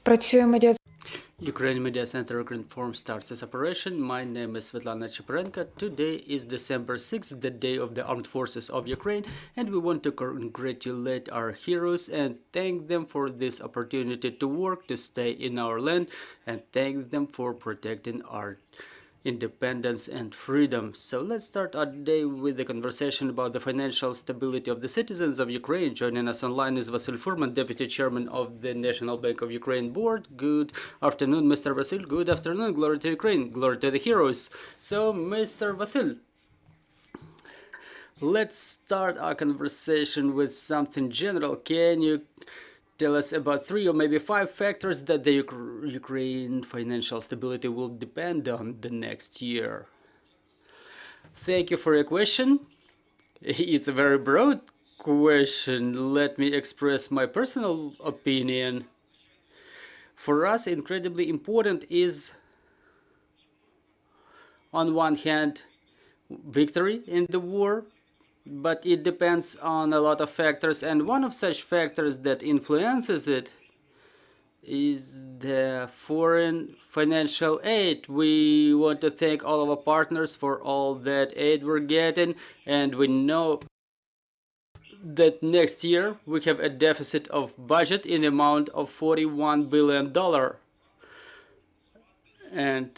Працює медіа. Ukraine Media Center Ukraine Forum starts its operation. My name is Svetlana Cheparenko. Today is December 6th, the day of the Armed Forces of Ukraine, and we want to congratulate our heroes and thank them for this opportunity to work, to stay in our land, and thank them for protecting our independence and freedom. So let's start our day with the conversation about the financial stability of the citizens of Ukraine. Joining us online is Vasyl Furman, Deputy Chairman of the National Bank of Ukraine Board. Good afternoon, Mr. Vasyl. Good afternoon. Glory to Ukraine. Glory to the heroes. So, Mr. Vasyl, let's start our conversation with something general. Can you tell us about 3 or maybe 5 factors that the Ukraine financial stability will depend on the next year? Thank you for your question. It's a very broad question. Let me express my personal opinion. For us, incredibly important is, on one hand, victory in the war, but it depends on a lot of factors, and one of such factors that influences it is the foreign financial aid. We want to thank all of our partners for all that aid we're getting, and we know that next year we have a deficit of budget in the amount of $41 billion, and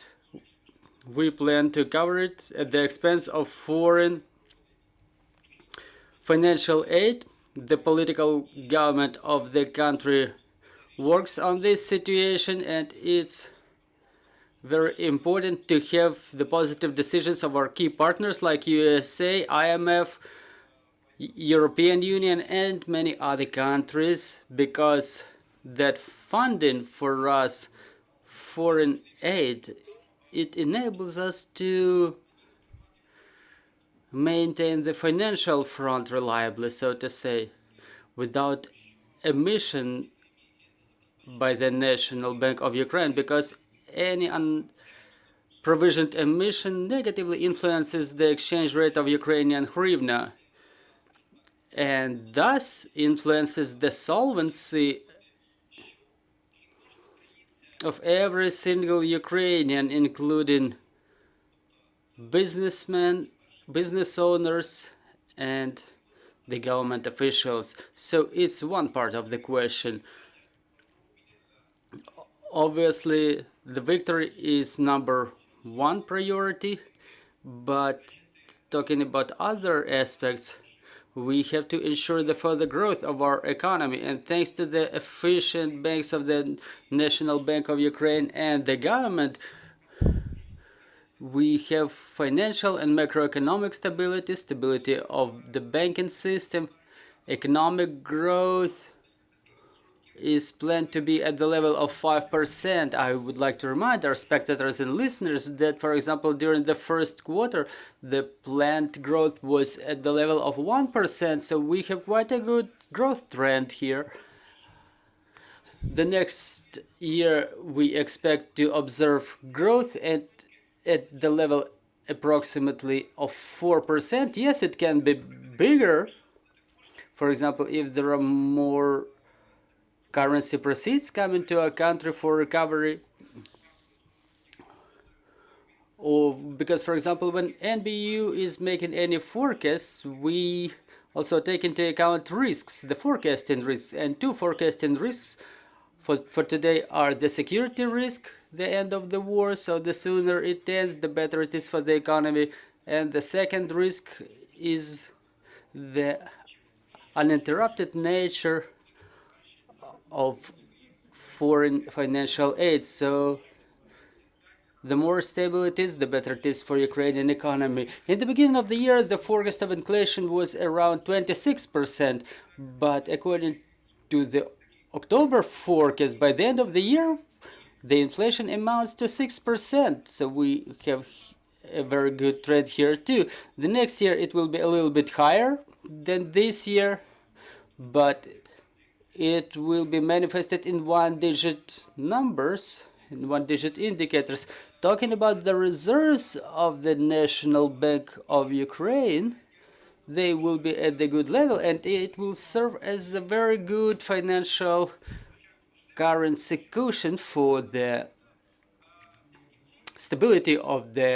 we plan to cover it at the expense of foreign financial aid. The political government of the country works on this situation, and it's very important to have the positive decisions of our key partners like USA, IMF, European Union, and many other countries, because that funding for us, foreign aid, it enables us to maintain the financial front reliably, so to say, without emission by the National Bank of Ukraine, because any unprovisioned emission negatively influences the exchange rate of Ukrainian hryvnia and thus influences the solvency of every single Ukrainian, including businessmen, business owners, and the government officials. So it's one part of the question. Obviously, the victory is #1 priority, but talking about other aspects, we have to ensure the further growth of our economy, and thanks to the efficient banks of the National Bank of Ukraine and the government, we have financial and macroeconomic stability, stability of the banking system. Economic growth is planned to be at the level of 5%. I would like to remind our spectators and listeners that, for example, during the first quarter, the planned growth was at the level of 1%, so we have quite a good growth trend here. The next year, we expect to observe growth at the level approximately of 4%. Yes, it can be bigger. For example, if there are more currency proceeds coming to a country for recovery, or because, for example, when NBU is making any forecasts, we also take into account risks, the forecasting risks, and 2 forecasting risks for today are the security risk, the end of the war, so the sooner it ends, the better it is for the economy, and the second risk is the uninterrupted nature of foreign financial aid. So the more stable it is, the better it is for Ukrainian economy. In the beginning of the year, the forecast of inflation was around 26%, but according to the October forecast, by the end of the year, the inflation amounts to 6%. So we have a very good trend here too. The next year, it will be a little bit higher than this year, but it will be manifested in 1-digit numbers, in 1-digit indicators. Talking about the reserves of the National Bank of Ukraine, they will be at the good level, and it will serve as a very good financial currency cushion for the stability of the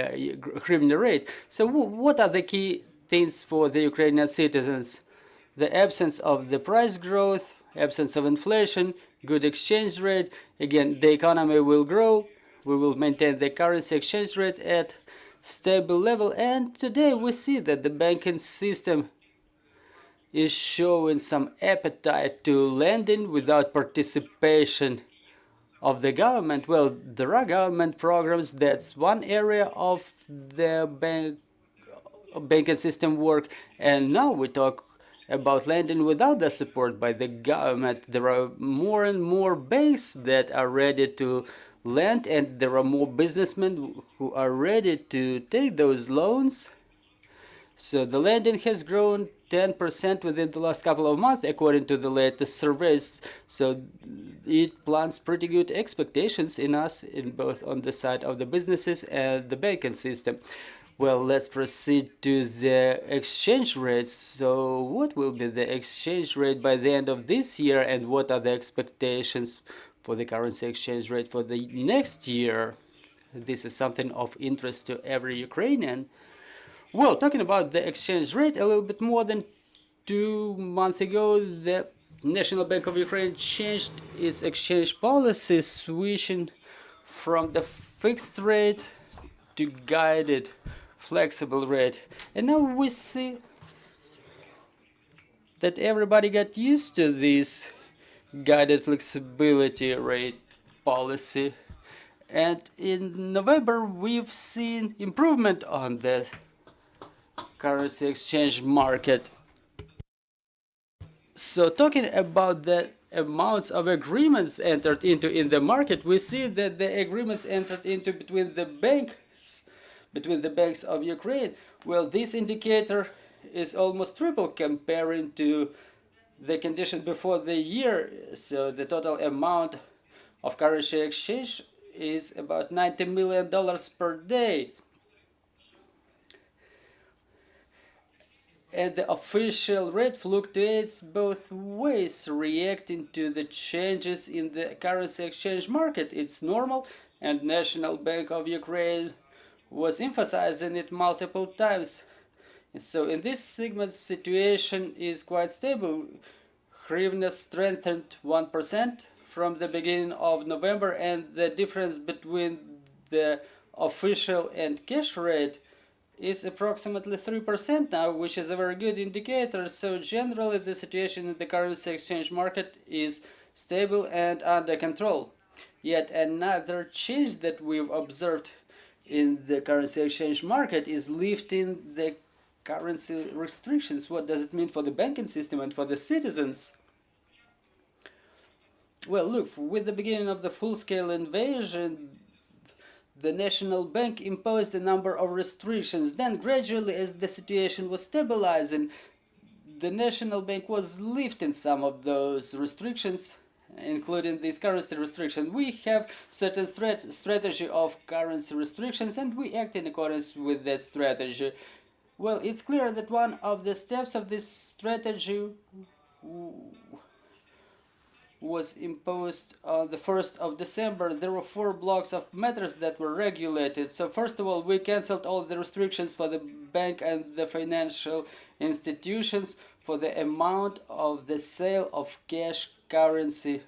hryvnia rate. So what are the key things for the Ukrainian citizens? The absence of the price growth, absence of inflation, good exchange rate. Again, the economy will grow. We will maintain the currency exchange rate at stable level. And today we see that the banking system is showing some appetite to lending without participation of the government. Well, there are government programs. That's one area of the banking system work. And now we talk about lending without the support by the government. There are more and more banks that are ready to lend, and there are more businessmen who are ready to take those loans. So the lending has grown 10% within the last couple of months, according to the latest surveys. So it plants pretty good expectations in us, in both on the side of the businesses and the banking system. Well, let's proceed to the exchange rates. So what will be the exchange rate by the end of this year, and what are the expectations for the currency exchange rate for the next year? This is something of interest to every Ukrainian. Well, talking about the exchange rate, a little bit more than 2 months ago, the National Bank of Ukraine changed its exchange policy, switching from the fixed rate to guided flexible rate. And now we see that everybody got used to this guided flexibility rate policy. And in November, we've seen improvement on the currency exchange market. So talking about the amounts of agreements entered into in the market, we see that the agreements entered into between the banks of Ukraine, well, this indicator is almost triple comparing to the condition before the year. So the total amount of currency exchange is about $90 million per day. And the official rate fluctuates both ways, reacting to the changes in the currency exchange market. It's normal, and National Bank of Ukraine was emphasizing it multiple times. So in this segment, situation is quite stable. Hryvnia strengthened 1% from the beginning of November, and the difference between the official and cash rate is approximately 3% now, which is a very good indicator. So generally the situation in the currency exchange market is stable and under control. Yet another change that we've observed in the currency exchange market is lifting the currency restrictions. What does it mean for the banking system and for the citizens? Well, look, with the beginning of the full-scale invasion, the National Bank imposed a number of restrictions. Then gradually, as the situation was stabilizing, the National Bank was lifting some of those restrictions, including this currency restriction. We have certain strategy of currency restrictions, and we act in accordance with that strategy. Well, it's clear that one of the steps of this strategy was imposed on the 1st of December. There were 4 blocks of matters that were regulated. So first of all, we cancelled all the restrictions for the bank and the financial institutions for the amount of the sale of cash currency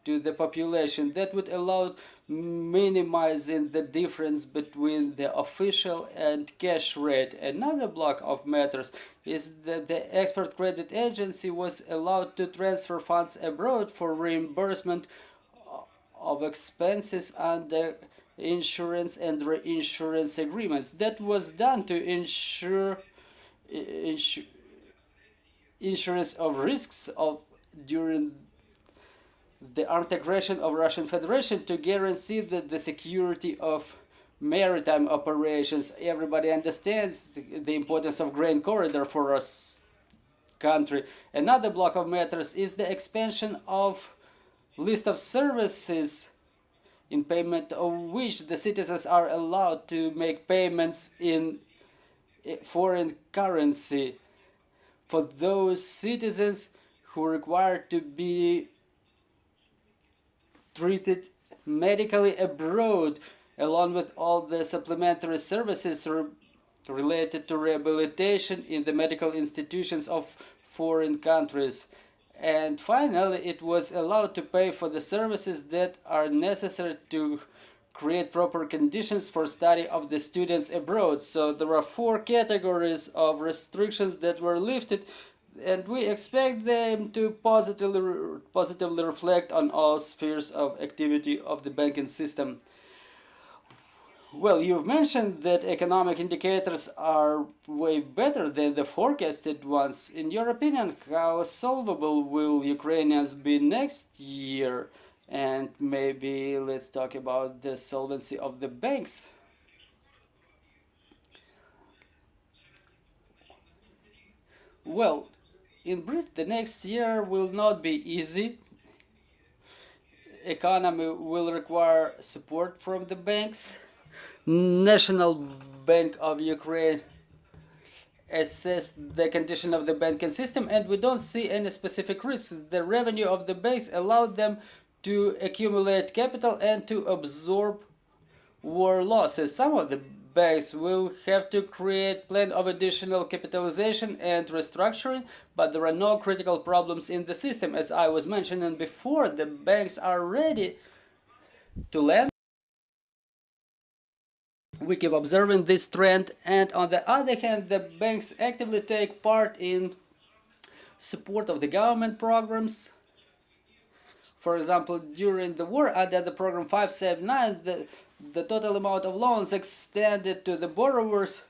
to the population. That would allow minimizing the difference between the official and cash rate. Another block of matters is that the export credit agency was allowed to transfer funds abroad for reimbursement of expenses under insurance and reinsurance agreements. That was done to ensure insurance of risks during the armed aggression of Russian Federation, to guarantee the security of maritime operations. Everybody understands the importance of grain corridor for us country. Another block of matters is the expansion of list of services in payment of which the citizens are allowed to make payments in foreign currency for those citizens who require to be treated medically abroad, along with all the supplementary services related to rehabilitation in the medical institutions of foreign countries. And finally, it was allowed to pay for the services that are necessary to create proper conditions for study of the students abroad. So there are 4 categories of restrictions that were lifted, and we expect them to positively reflect on all spheres of activity of the banking system. Well, you've mentioned that economic indicators are way better than the forecasted ones. In your opinion, how solvable will Ukrainians be next year? And maybe let's talk about the solvency of the banks. Well, in brief, the next year will not be easy. Economy will require support from the banks. National Bank of Ukraine assessed the condition of the banking system, and we don't see any specific risks. The revenue of the banks allowed them to accumulate capital and to absorb war losses. Some of the banks will have to create plan of additional capitalization and restructuring, but there are no critical problems in the system. As I was mentioning before, the banks are ready to lend. We keep observing this trend, and on the other hand, the banks actively take part in support of the government programs. For example, during the war, under the program 579, the total amount of loans extended to the borrowers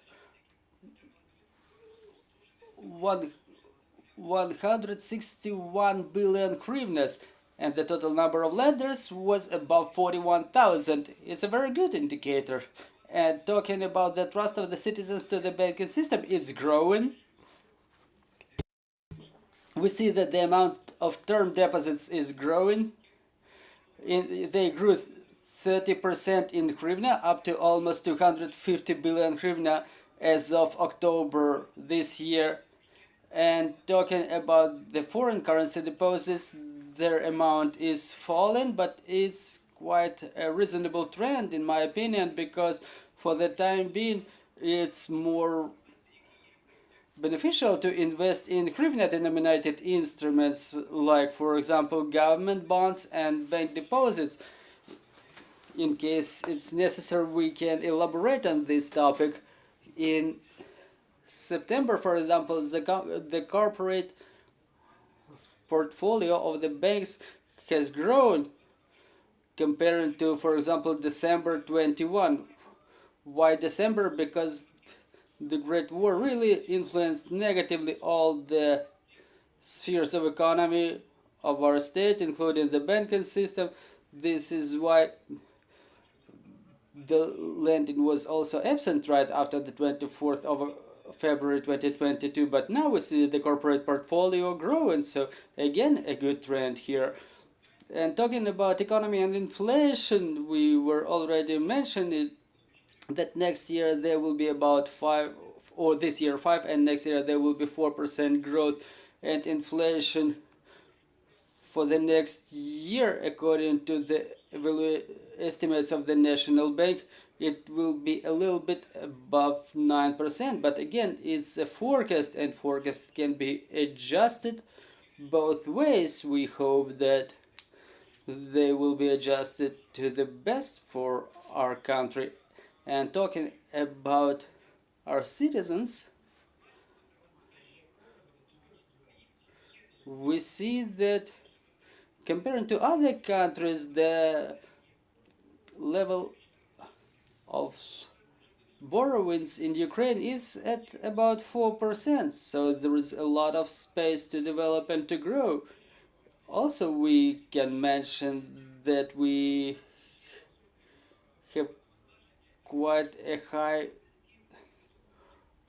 161 billion hryvnias, and the total number of lenders was above 41,000. It's a very good indicator. And talking about the trust of the citizens to the banking system, it's growing. We see that the amount of term deposits is growing. They grew 30% in hryvnia, up to almost 250 billion hryvnia as of October this year. And talking about the foreign currency deposits, their amount is falling, but it's quite a reasonable trend in my opinion, because for the time being it's more beneficial to invest in hryvnia denominated instruments, like for example government bonds and bank deposits. In case it's necessary, we can elaborate on this topic. In September, for example, the corporate portfolio of the banks has grown comparing to, for example, December 21. Why December? Because the Great War really influenced negatively all the spheres of economy of our state, including the banking system. This is why the lending was also absent right after the 24th of February 2022, but now we see the corporate portfolio growing, so again a good trend here. And talking about economy and inflation, we were already mentioning that next year there will be about 5, or this year 5, and next year there will be 4% growth, and inflation for the next year, according to the estimates of the National Bank, it will be a little bit above 9%, but again it's a forecast, and forecasts can be adjusted both ways. We hope that they will be adjusted to the best for our country. And talking about our citizens, we see that comparing to other countries, the level of borrowings in Ukraine is at about 4%, so there is a lot of space to develop and to grow. Also, we can mention that we have quite a high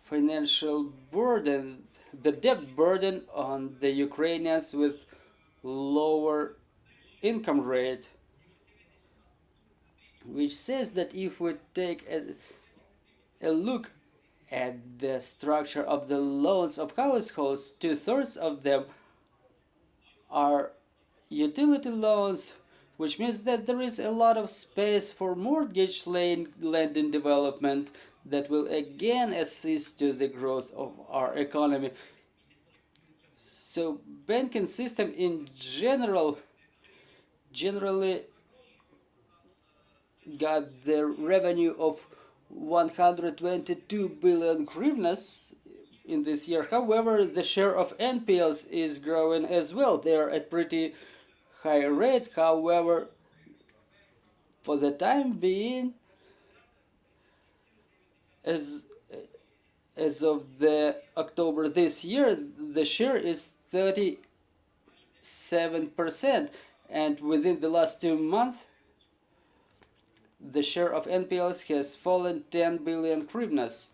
financial burden, the debt burden on the Ukrainians with lower income rate, which says that if we take a look at the structure of the loans of households, 2/3 of them are utility loans, which means that there is a lot of space for mortgage lending development that will again assist to the growth of our economy. So banking system in generally got the revenue of 122 billion hryvnias in this year. However, the share of NPLs is growing as well. They are at pretty high rate. However, for the time being, as of the October this year, the share is 37%, and within the last 2 months, the share of NPLs has fallen 10 billion hryvnias.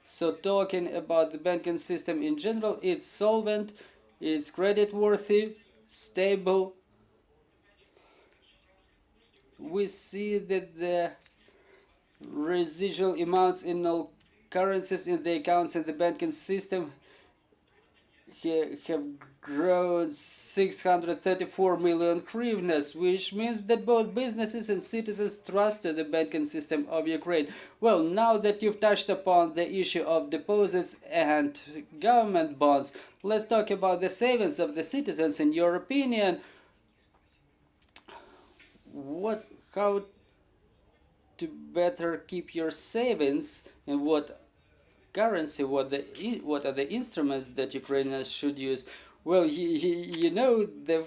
So talking about the banking system in general, it's solvent, it's creditworthy, stable. We see that the residual amounts in all currencies in the accounts in the banking system have grown 634 million hryvnias, which means that both businesses and citizens trust the banking system of Ukraine. Well, now that you've touched upon the issue of deposits and government bonds, let's talk about the savings of the citizens. In your opinion, how to better keep your savings, and what currency, what are the instruments that Ukrainians should use? Well, you know, the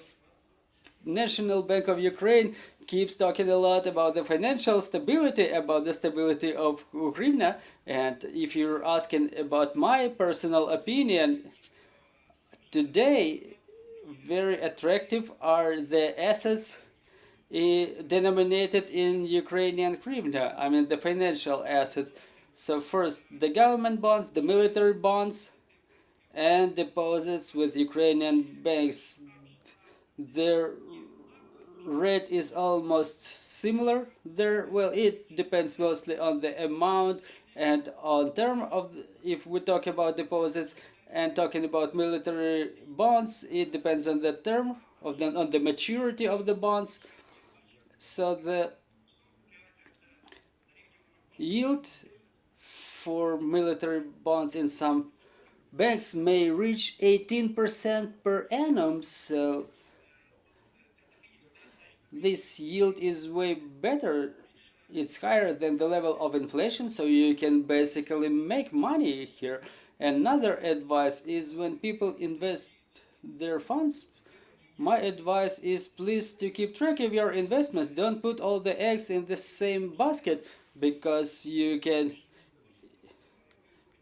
National Bank of Ukraine keeps talking a lot about the financial stability, about the stability of hryvnia, and if you're asking about my personal opinion, today very attractive are the assets denominated in Ukrainian hryvnia, I mean the financial assets. So first, the government bonds, the military bonds, and deposits with Ukrainian banks. Their rate is almost similar there. Well, it depends mostly on the amount and on term of if we talk about deposits and talking about military bonds, it depends on the term of on the maturity of the bonds. So the yield for military bonds in some banks may reach 18% per annum. So this yield is way better. It's higher than the level of inflation, so you can basically make money here. Another advice is when people invest their funds, my advice is please to keep track of your investments. Don't put all the eggs in the same basket, because you can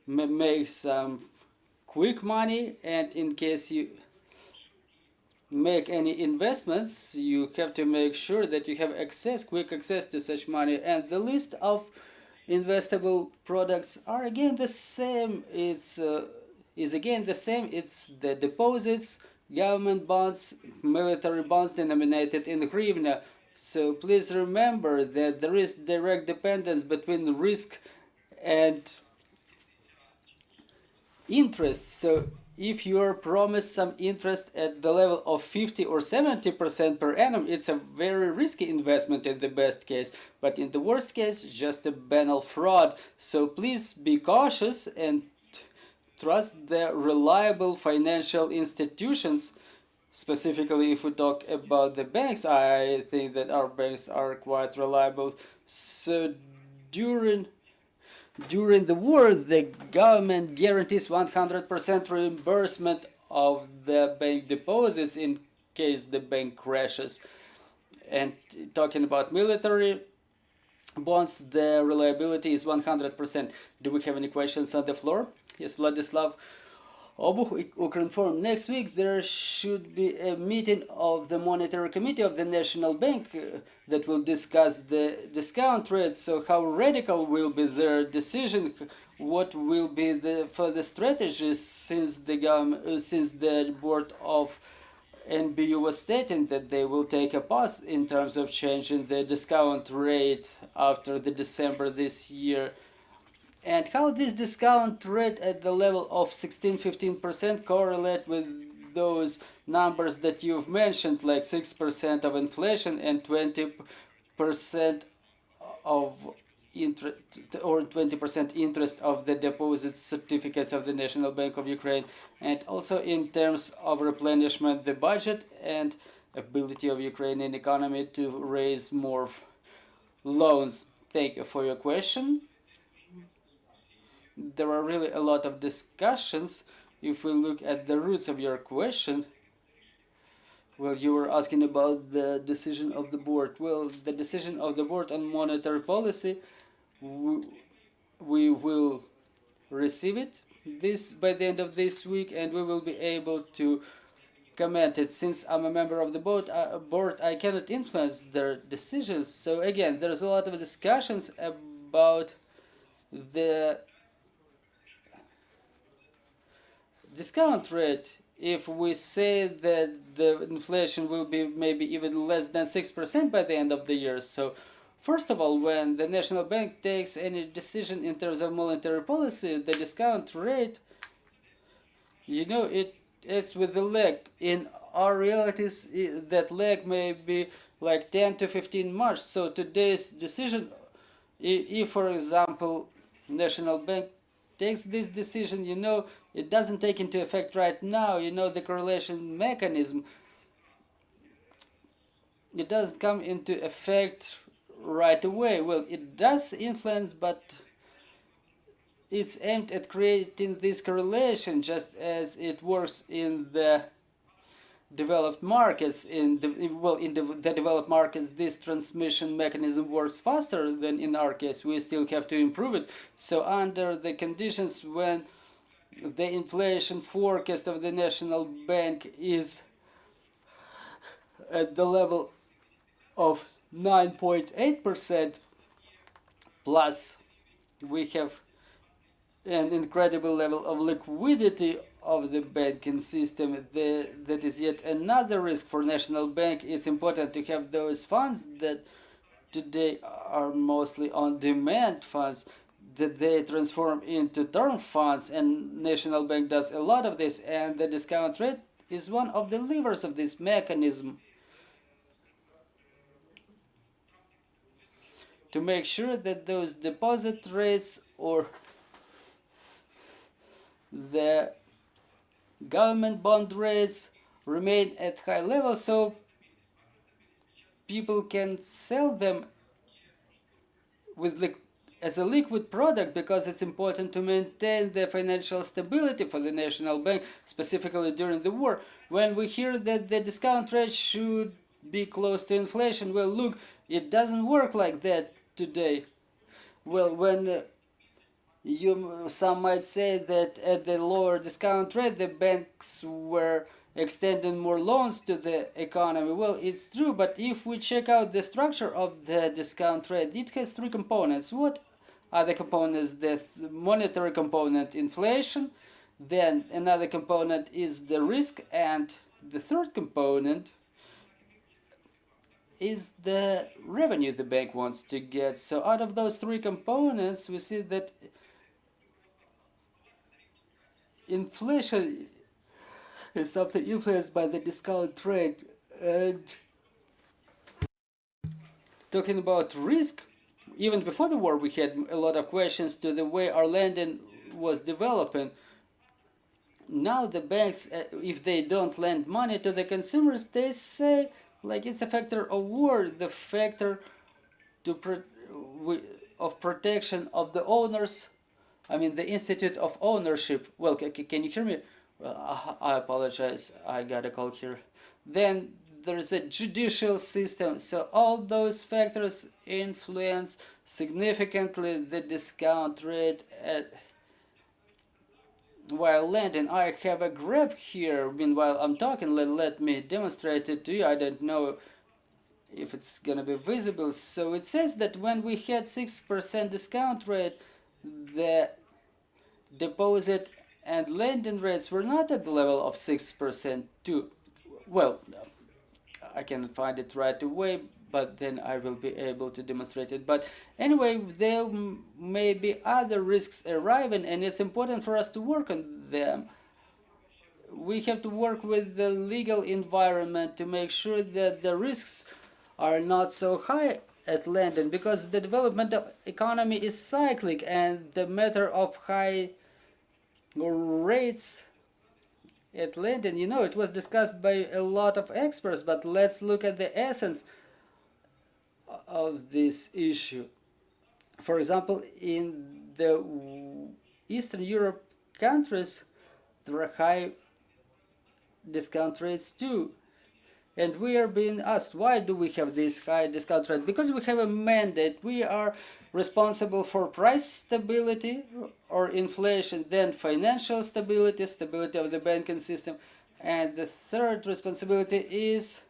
make some quick money, and in case you make any investments, you have to make sure that you have quick access to such money. And the list of investable products are again the same. It's again the same. It's the deposits, government bonds, military bonds denominated in hryvnia. So please remember that there is direct dependence between risk and interest. So if you are promised some interest at the level of 50 or 70% per annum, it's a very risky investment in the best case, but in the worst case, just a banal fraud. So please be cautious and trust the reliable financial institutions. Specifically, if we talk about the banks, I think that our banks are quite reliable. So during the war, the government guarantees 100% reimbursement of the bank deposits in case the bank crashes. And talking about military bonds, the reliability is 100%. Do we have any questions on the floor? Yes, Vladislav Obuch, Ukrinform. Next week there should be a meeting of the Monetary Committee of the National Bank that will discuss the discount rates. So how radical will be their decision? What will be the further strategies, since the board of NBU was stating that they will take a pause in terms of changing the discount rate after the December this year? And how this discount rate at the level of 16-15% correlate with those numbers that you've mentioned, like 6% of inflation and 20% of interest, or 20% interest of the deposit certificates of the National Bank of Ukraine, and also in terms of replenishment the budget and ability of Ukrainian economy to raise more loans. Thank you for your question. There are really a lot of discussions. If we look at the roots of your question, well, you were asking about the decision of the board. Well, the decision of the board on monetary policy, we will receive it by the end of this week, and we will be able to comment it. Since I'm a member of the board, I cannot influence their decisions. So again, there's a lot of discussions about the discount rate. If we say that the inflation will be maybe even less than 6% by the end of the year. So first of all, when the National Bank takes any decision in terms of monetary policy, the discount rate, it's with the lag. In our realities, that lag may be like 10 to 15 months. So today's decision, if for example National Bank takes this decision, it doesn't take into effect right now, the correlation mechanism, it doesn't come into effect right away. Well, it does influence, but it's aimed at creating this correlation, just as it works in the developed markets. In the developed markets, this transmission mechanism works faster than in our case. We still have to improve it. So under the conditions when the inflation forecast of the National Bank is at the level of 9.8%, plus we have an incredible level of liquidity of the banking system, that is yet another risk for National Bank. It's important to have those funds that today are mostly on demand funds, that they transform into term funds, and National Bank does a lot of this, and the discount rate is one of the levers of this mechanism to make sure that those deposit rates or the government bond rates remain at high levels, so people can sell them as a liquid product, because it's important to maintain the financial stability for the National Bank, specifically during the war. When we hear that the discount rate should be close to inflation, well, look, it doesn't work like that today. Well, when some might say that at the lower discount rate the banks were extending more loans to the economy. Well, it's true, but if we check out the structure of the discount rate, it has three components. What are the components? The monetary component, inflation, then another component is the risk, and the third component is the revenue the bank wants to get. So out of those three components, we see that inflation is something influenced by the discount rate. And talking about risk, even before the war we had a lot of questions to the way our lending was developing. Now the banks, if they don't lend money to the consumers, they say like it's a factor of war, the factor of protection of the owners. I mean, the Institute of Ownership. Well, can you hear me? Well, I apologize, I got a call here. Then there's a judicial system. So all those factors influence significantly the discount rate while lending. I have a graph here. Meanwhile, I'm talking. Let me demonstrate it to you. I don't know if it's gonna be visible. So it says that when we had 6% discount rate, the deposit and lending rates were not at the level of 6% too. Well, I cannot find it right away, but then I will be able to demonstrate it. But anyway, there may be other risks arriving, and it's important for us to work on them. we have to work with the legal environment to make sure that the risks are not so high at London, because the development of economy is cyclic, and the matter of high rates at London, it was discussed by a lot of experts, but let's look at the essence of this issue. For example, in the Eastern Europe countries, there are high discount rates too. And we are being asked, why do we have this high discount rate? Because we have a mandate. We are responsible for price stability or inflation, then financial stability, stability of the banking system. And the third responsibility is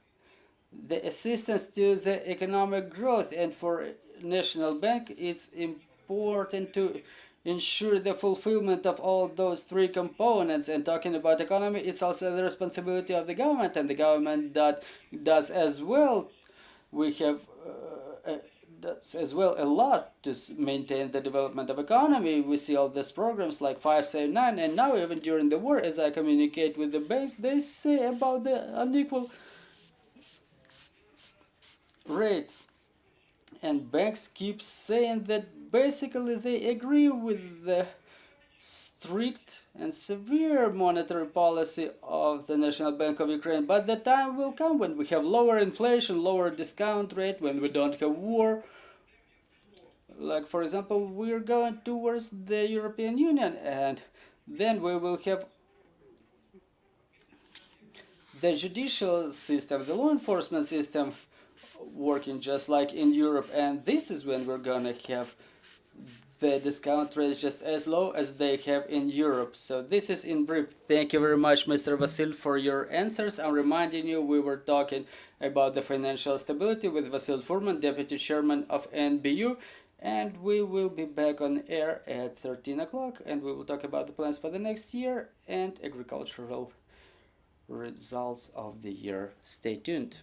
the assistance to the economic growth. And for National Bank, it's important to ensure the fulfillment of all those three components. And talking about economy, it's also the responsibility of the government, and the government that does as well. We have does as well a lot to maintain the development of economy. We see all these programs like 579, and now even during the war, as I communicate with the banks, they say about the unequal rate. And banks keep saying that basically they agree with the strict and severe monetary policy of the National Bank of Ukraine. But the time will come when we have lower inflation, lower discount rate, when we don't have war. Like, for example, we're going towards the European Union, and then we will have the judicial system, the law enforcement system working just like in Europe, and this is when we're gonna have the discount rates just as low as they have in Europe. So this is in brief. Thank you very much, Mr. Vasyl, for your answers. I'm reminding you, we were talking about the financial stability with Vasyl Furman, Deputy Chairman of NBU, and we will be back on air at 13 o'clock, and we will talk about the plans for the next year and agricultural results of the year. Stay tuned.